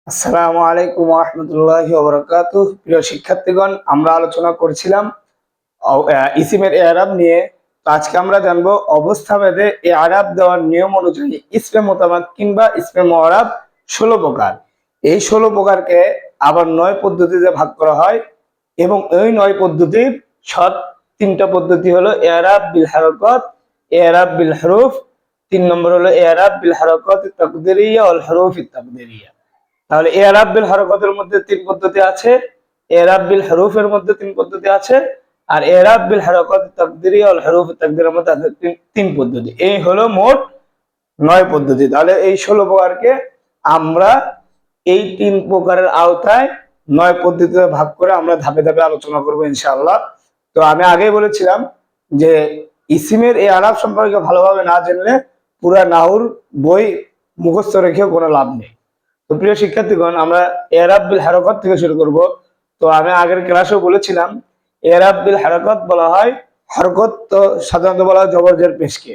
আসসালামু আলাইকুম ওয়া রাহমাতুল্লাহি ওয়া বারাকাতুহু। প্রিয় শিক্ষার্থীগণ, আমরা আলোচনা করছিলাম ইসিমের ইআরাব নিয়ে। তো আজকে আমরা জানবো অবস্থা ভেদে ইআরাব দেওয়ার নিয়ম অনুযায়ী ইসমে মুতামাক্কিন বা ইসমে মুআরাব 16 প্রকার। এই 16 প্রকারকে আবার 9 পদ্ধতিতে ভাগ করা হয় এবং এই 9 পদ্ধতির সব 3টা পদ্ধতি হলো ইআরাব বিল হারাকাত, ইআরাব বিল হুরুফ, 3 নম্বর হলো ইআরাব বিল হারাকাত তাকদিরিয়া ওয়াল হুরুফ তাকদিরিয়া। তাহলে এরাব বিল হরকতের মধ্যে 3 পদ্ধতি আছে, এরাব বিল হরফের মধ্যে 3 পদ্ধতি আছে, আর এরাব বিল হরকত তাকদিরি ওয়াল হরুফ তাকদিরের মধ্যে আছে 3 পদ্ধতি। এই হলো মোট 9 পদ্ধতি। তাহলে এই 16 প্রকারকে আমরা এই 3 প্রকারের আওতায় 9 পদ্ধতিতে ভাগ করে আমরা ধাপে ধাপে আলোচনা করব ইনশাআল্লাহ। তো আমি আগেই বলেছিলাম যে ইসিমের এই আলাপ সম্পর্কে ভালোভাবে না জানলে পুরা নাহুর বই মুখস্থ রেখেও কোনো লাভ নেই। তো প্রিয় শিক্ষার্থীগণ, আমরা এরাব বিল হারাকাত থেকে শুরু করব। তো আমি আগের ক্লাসেও বলেছিলাম এরাব বিল হারাকাত বলা হয় হরকত, তো সাধারণত বলা হয় জবর জের পেশকে।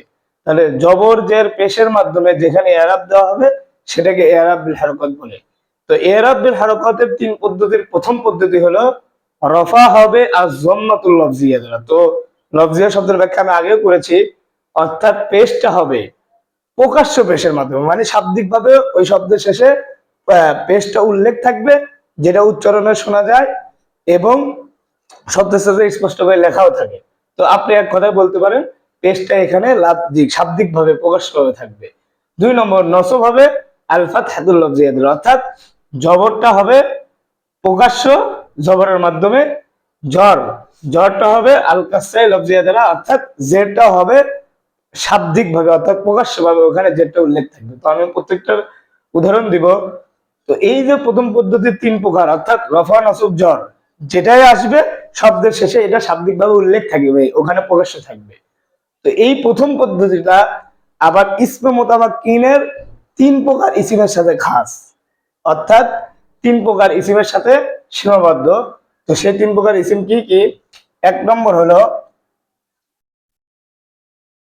তাহলে জবর জের পেশের মাধ্যমে যেখানে এরাব দেওয়া হবে সেটাকে এরাব বিল হারাকাত বলে। তো এরাব বিল হারাকাতের 3 পদ্ধতির প্রথম পদ্ধতি হলো রফা হবে আর জম্মাতুল লফজিয়া দ্বারা। তো লফজিয়া শব্দের ব্যাখ্যা আমি আগেও করেছি, অর্থাৎ পেশটা হবে প্রকাশ্য পেশের মাধ্যমে, মানে শাব্দিক ভাবে ওই শব্দের শেষে পেশটা উল্লেখ থাকবে যেটা উচ্চারণে শোনা যায় এবং শব্দের সাথে স্পষ্ট করে লেখাও থাকে। তো আপনি এক কথায় বলতে পারেন পেশটা এখানে লাফজিক শাব্দিক ভাবে প্রকাশ্য ভাবে থাকবে। 2 নম্বর নসব হবে আল ফাতহাতুল লফজিয়া দ্বারা, অর্থাৎ জবরটা হবে প্রকাশ্য জবরের মাধ্যমে, জরটা হবে আল কাসরাই লফজিয়া দ্বারা, অর্থাৎ জেরটা হবে শাব্দিক ভাবে অর্থাৎ প্রকাশ্য ভাবে ওখানে যেটা উল্লেখ থাকবে। তো আমি প্রত্যেকটার উদাহরণ দিব। তো এই যে প্রথম পদ্ধতির 3 প্রকার অর্থাৎ রফা নসব জর, যেটাই আসবে শব্দের শেষে এটা শাব্দিক ভাবে উল্লেখ থাকবে, ওখানে প্রকাশ্য থাকবে। তো এই প্রথম পদ্ধতিটা আবার ইসমে মুতামাক্কিনের 3 প্রকার ইসিমের সাথে খাস, অর্থাৎ 3 প্রকার ইসিমের সাথে সীমাবদ্ধ। তো সেই 3 প্রকার ইসিম কি কি? 1 নম্বর হলো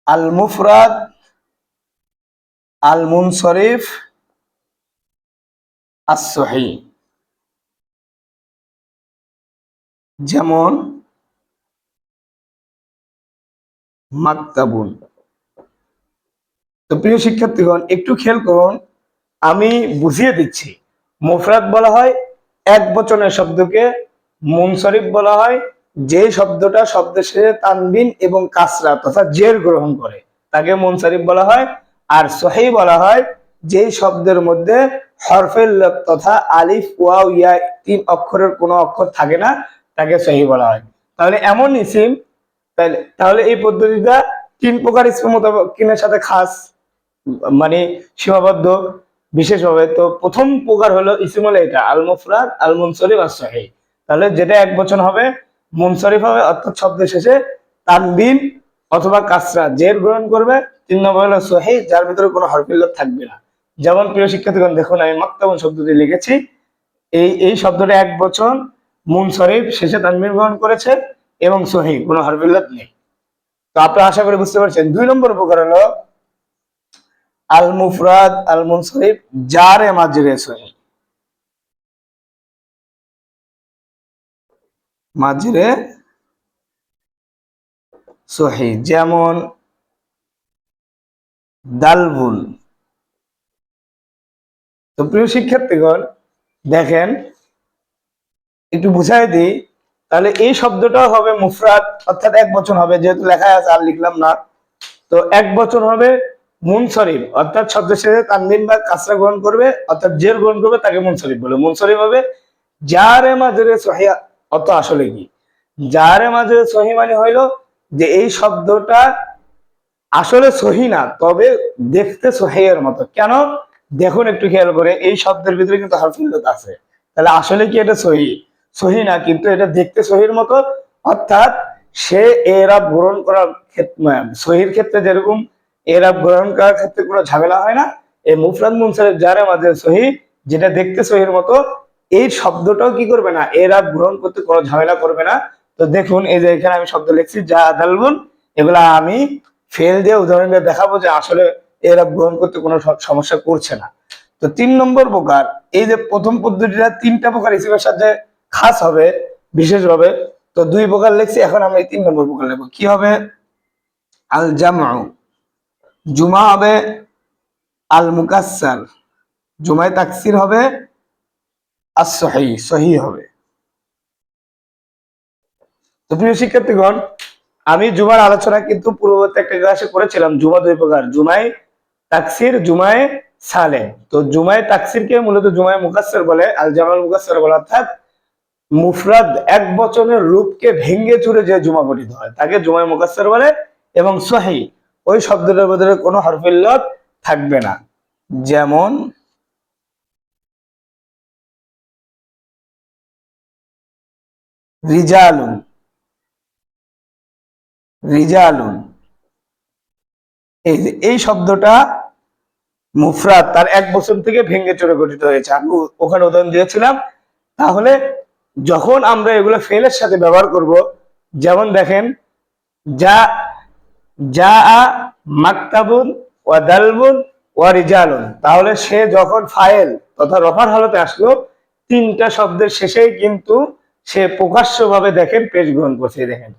আল মুফরাদ, আল মুনসরিফ, as-সহিহ। যেমন মাকতাবুন। তো প্রিয় শিক্ষার্থীগণ, একটু খেয়াল করুন, আমি বুঝিয়ে দিচ্ছি। মুফরাদ বলা হয় এক বচনের শব্দকে, মুনসরিফ বলা হয় যে শব্দটা শব্দের শেষে তানবিন এবং কাসরা তথা জের গ্রহণ করে তাকে মুনসরিফ বলা হয়। আর সহিহ বলা হয় যেই শব্দের মধ্যে হরফে লক তথা আলিফ ওয়াও ইয়া 3 অক্ষরের কোনো অক্ষর থাকে না, তাকে সহিহ বলা হয়। তাহলে এমন ইসিম, তাহলে এই পদ্ধতিটা 3 প্রকার ইসমে মুতামাক্কিনের সাথে খাস, মানে সীমাবদ্ধ বিশেষভাবে। তো প্রথম প্রকার হলো ইসিম হলো এটা আল মুফরাদ, আল মুনসরিফ, আস সহিহ। তাহলে যেটা এক বচন হবে মুনসরিফ হবে, অর্থাৎ শব্দের শেষে তানবিন অথবা কাসরা জের গ্রহণ করবে। 3 নম্বর হলো সহিহ, যার ভিতরে কোনো হরফিল্লত থাকবে না। যেমন প্রিয় শিক্ষার্থীগণ দেখুন, আমি মাকতাবুন শব্দটি লিখেছি। এই শব্দটা এক বচন, মুনসরিফ শেষে তানবিন গ্রহণ করেছে এবং সহিহ, কোনো হরফিল্লত নেই। তো আপনারা আশা করি বুঝতে পারছেন। 2 নম্বর প্রকার হলো আল মুফরাদ, আল মুনসরিফ, জারে মাজরে সহিহ। মাজরে সহিহ যেমন দালবুল। তো প্রিয় শিক্ষার্থীগণ দেখেন, একটু বুঝাই দিই। তাহলে এই শব্দটা হবে মুফরাদ, অর্থাৎ এক বচন হবে, যেহেতু লেখা আছে আর লিখলাম না। তো এক বচন হবে মুনসরিফ, অর্থাৎ শব্দের শেষে তানবিন বা কাসরা গ্রহণ করবে অর্থাৎ জের গ্রহণ করবে, তাকে মুনসরিফ বলে। মুনসরিফ হবে জারে মাজরে সহিহ। অত আসলে কি জারে মাজরে সহিহ মানে হইলো যে এই শব্দটা আসলে সহি না, তবে দেখতে সহিহের মতো। কেন? দেখুন একটু খেয়াল করে, এই শব্দের ভিতরে কিন্তু হরফিল্লত আছে। তাহলে আসলে কি এটা সহি? সহি না, কিন্তু এটা দেখতে সহির মতো। অর্থাৎ সে এরাব গ্রহণ করার ক্ষেত্রে, সহির ক্ষেত্রে যেরকম এরাব গ্রহণ করার ক্ষেত্রে কোনো ঝামেলা হয় না, এই মুফরাদ মুনসরিফ জারে মাঝে সহি, যেটা দেখতে সহির মতো, এই শব্দটাও কি করবে না, এরাব গ্রহণ করতে কোনো ঝামেলা করবে না। তো দেখুন, এই যে এখানে আমি শব্দ লিখছি যা দালবুন, এগুলা আমি ফেল দিয়ে উদাহরণ দিয়ে দেখাবো যে আসলে এরা গ্রহণ করতে কোনো সমস্যা করছে না। তো 3 নম্বর প্রকার, এই যে প্রথম পদ্ধতিটা 3টা প্রকার ইসিমের সাথে খাস হবে বিশেষভাবে, তো 2 প্রকার লিখছি, এখন আমরা এই 3 নম্বর প্রকার লিখবো। কি হবে? আল জামউ, জুমা হবে। আল মুকাসসার, জুমায় তাকসির হবে। আর সহি, সহি হবে। তো প্রিয় শিক্ষার্থীগণ, আমি জুমার আলোচনা কিন্তু পূর্ববর্তী একটা ক্লাসে করেছিলাম। জুমা 2 প্রকার, জুমায় তাকসির, জুমায় সালে। তো জুমায় তাকসিরকে মূলত জুমায় মুকাসসার বলে, আল জামাল মুকাসসার বলে, অর্থাৎ মুফরাদ এক বচনের রূপকে ভেঙে চুরে যে জুমা গঠিত হয় তাকে জুমায় মুকাসসার বলে। এবং সহি, ওই শব্দটার ভিতরে কোনো হরফে ইল্লত থাকবে না। যেমন রিজালুন, রিজালুন, এই শব্দটা মুফরাদ, তার এক বচন থেকে ভেঙে চুরে গঠিত হয়েছে। আমি ওখানে উদাহরণ দিয়েছিলাম। তাহলে যখন আমরা এগুলো ফেলের সাথে ব্যবহার করব, যেমন দেখেন, যা যা মাকতাবুন ওয়া দালবুন ওয়া রিজালুন, তাহলে সে যখন ফাইল তথা রফার হালতে আসলো, 3টা শব্দের শেষেই কিন্তু সে প্রকাশ্যভাবে দেখেন পেশ গ্রহণ করছে। দেখেন,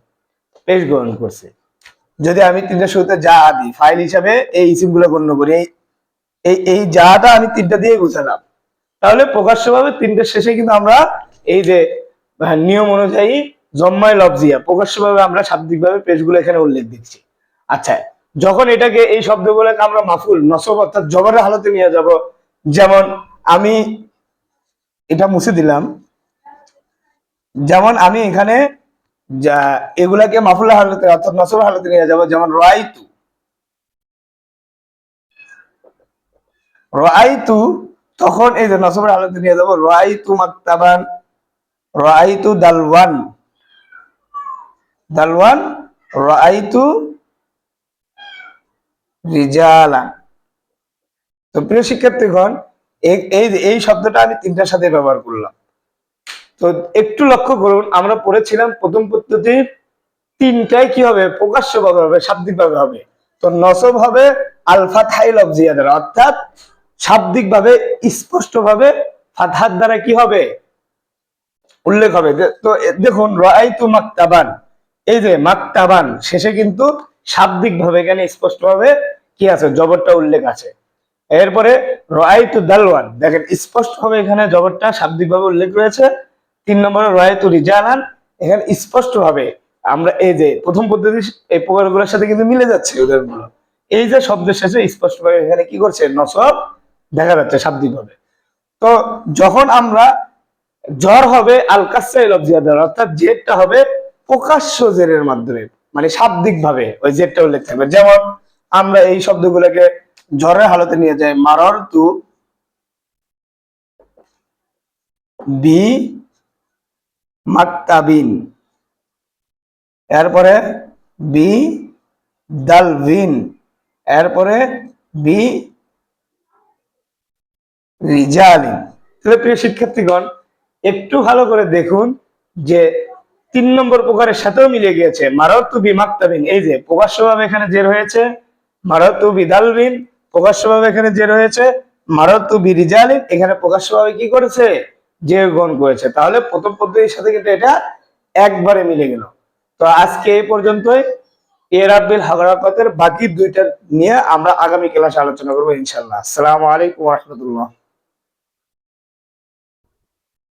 পেশ গ্রহণ করছে। যদি আমি 3টা শুরুতে যা দিই ফাইল হিসাবে এই ইসিমগুলো গণ্য করি, এই এই যাটা আমি 3টা দিয়ে বুঝালাম, তাহলে প্রকাশ্যভাবে 3টার শেষে কিন্তু আমরা এই যে নিয়ম অনুযায়ী জম্মায় লফজিয়া প্রকাশ্যভাবে আমরা শাব্দিকভাবে পেশগুলো এখানে উল্লেখ দিচ্ছি। আচ্ছা, যখন এটাকে এই শব্দগুলোকে আমরা মাফুল নসব অর্থাৎ জবরের হালতে নিয়ে যাব, যেমন আমি এটা মুছে দিলাম, যেমন আমি এখানে যা এগুলাকে মাফুল হালতে অর্থাৎ নসবের হালতে নিয়ে যাব, যেমন রাইতু, রাইতু, তখন এই যে নসবের হালতে নিয়ে যাব, রাইতু মাকতাবান, রাইতু দালওয়ান, দালওয়ান, রাইতু রিজালান। তো প্রিয় শিক্ষার্থীগণ, এই শব্দটা আমি 3টার সাথে ব্যবহার করলাম। তো একটু লক্ষ্য করুন, আমরা পড়েছিলাম প্রথম পদ্ধতির 3টাই কি হবে? প্রকাশ্যভাবে হবে, শাব্দিকভাবে হবে। তো নসব হবে আল ফাতহাই লফজিয়া দ্বারা, অর্থাৎ শাব্দিকভাবে স্পষ্টভাবে ফাতহার দ্বারা কি হবে? উল্লেখ হবে। তো দেখুন, রাআইতু মাকতাবান, এই যে মাকতাবান শেষে কিন্তু শাব্দিকভাবে এখানে স্পষ্টভাবে কি আছে? জবরটা উল্লেখ আছে। এরপরে রাআইতু দালওয়ান, দেখেন স্পষ্টভাবে এখানে জবরটা শাব্দিকভাবে উল্লেখ রয়েছে। 3 নম্বরে রাআইতু রিজালান, এখানে স্পষ্টভাবে আমরা এই যে প্রথম পদ্ধতি এই প্রকারগুলোর সাথে কিন্তু মিলে যাচ্ছে উদাহরণগুলো। এই যে শব্দের শেষে স্পষ্টভাবে এখানে কি করছে? নসব দেখা যাচ্ছে শাব্দিকভাবে। তো যখন আমরা জ্বর হবে আল কাসরাই লফজিয়া দ্বারা, অর্থাৎ জেরটা হবে প্রকাশ্য জেরের মাধ্যমে, মানে শাব্দিক ভাবে ওই জেরটা উল্লেখ থাকবে। যেমন আমরা এই শব্দগুলোকে জ্বরের হালতে নিয়ে যাই, মারর তু বি মাকতাবিন, এরপরে বি দালভিন, এরপরে বি রিজালিন। তাহলে প্রিয় শিক্ষার্থীগণ, একটু ভালো করে দেখুন যে 3 নম্বর প্রকারের সাথেও মিলে গিয়েছে। মারাতু বি মাকতাবিন, এই যে প্রকাশ্যভাবে এখানে জের হয়েছে। মারাতু বি দালবিন, প্রকাশ্যভাবে এখানে জের হয়েছে। মারাতু বি রিজালিন, এখানে প্রকাশ্যভাবে কি করেছে? জের গ্রহণ করেছে। তাহলে প্রথম পদ্ধতির সাথে কিন্তু এটা একবারে মিলে গেল। তো আজকে এই পর্যন্তই। ইরাব বিল হারাকাতের বাকি 2টা নিয়ে আমরা আগামী ক্লাসে আলোচনা করবো ইনশাআল্লাহ। আসসালামু আলাইকুম ওয়া রাহমাতুল্লাহ।